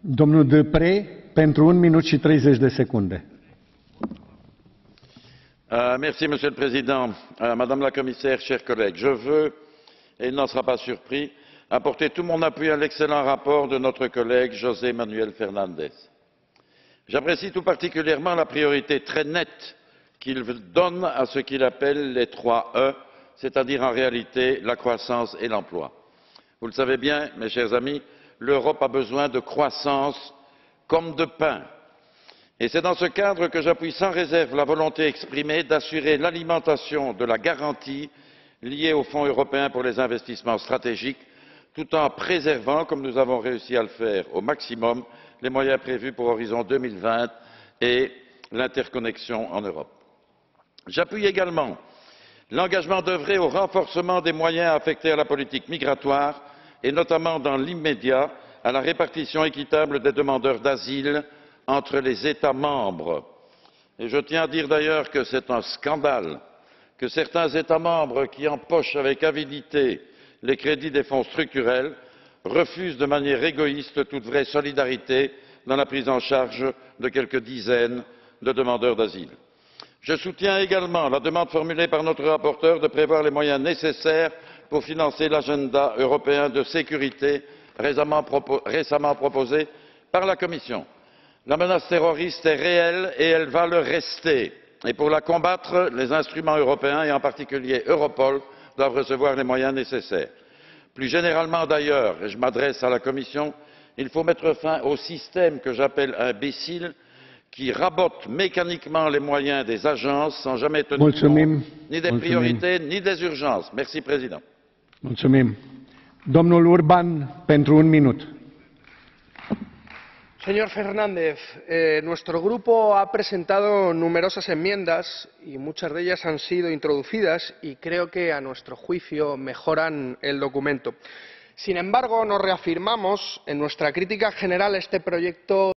Domnul Deprez, pentru 1 minut și 30 de secunde. Merci, Monsieur le Président. Madame la Commissaire, chers collègues, je veux, et il n'en sera pas surpris, apporter tout mon appui à l'excellent rapport de notre collègue José Manuel Fernandes. J'apprécie tout particulièrement la priorité très nette qu'il donne à ce qu'il appelle les 3 E, c'est-à-dire en réalité la croissance et l'emploi. Vous le savez bien, mes chers amis, l'Europe a besoin de croissance comme de pain. Et c'est dans ce cadre que j'appuie sans réserve la volonté exprimée d'assurer l'alimentation de la garantie liée au Fonds européen pour les investissements stratégiques, tout en préservant, comme nous avons réussi à le faire au maximum, les moyens prévus pour Horizon 2020 et l'interconnexion en Europe. J'appuie également l'engagement d'œuvrer au renforcement des moyens affectés à la politique migratoire et notamment dans l'immédiat à la répartition équitable des demandeurs d'asile entre les États membres. Et je tiens à dire d'ailleurs que c'est un scandale que certains États membres qui empochent avec avidité les crédits des fonds structurels refusent de manière égoïste toute vraie solidarité dans la prise en charge de quelques dizaines de demandeurs d'asile. Je soutiens également la demande formulée par notre rapporteur de prévoir les moyens nécessaires pour financer l'agenda européen de sécurité récemment proposé par la Commission. La menace terroriste est réelle et elle va le rester. Et pour la combattre, les instruments européens et en particulier Europol doivent recevoir les moyens nécessaires. Plus généralement d'ailleurs, et je m'adresse à la Commission, il faut mettre fin au système que j'appelle imbécile qui rabote mécaniquement les moyens des agences sans jamais tenir compte ni des priorités ni des urgences. Merci, Président. Mulțumim. Domnul Urban, pentru 1 minut. Señor Fernández, nuestro grupo ha presentado numerosas enmiendas y muchas de ellas han sido introducidas y creo que, a nuestro juicio, mejoran el documento. Sin embargo, nos reafirmamos en nuestra crítica general a este proyecto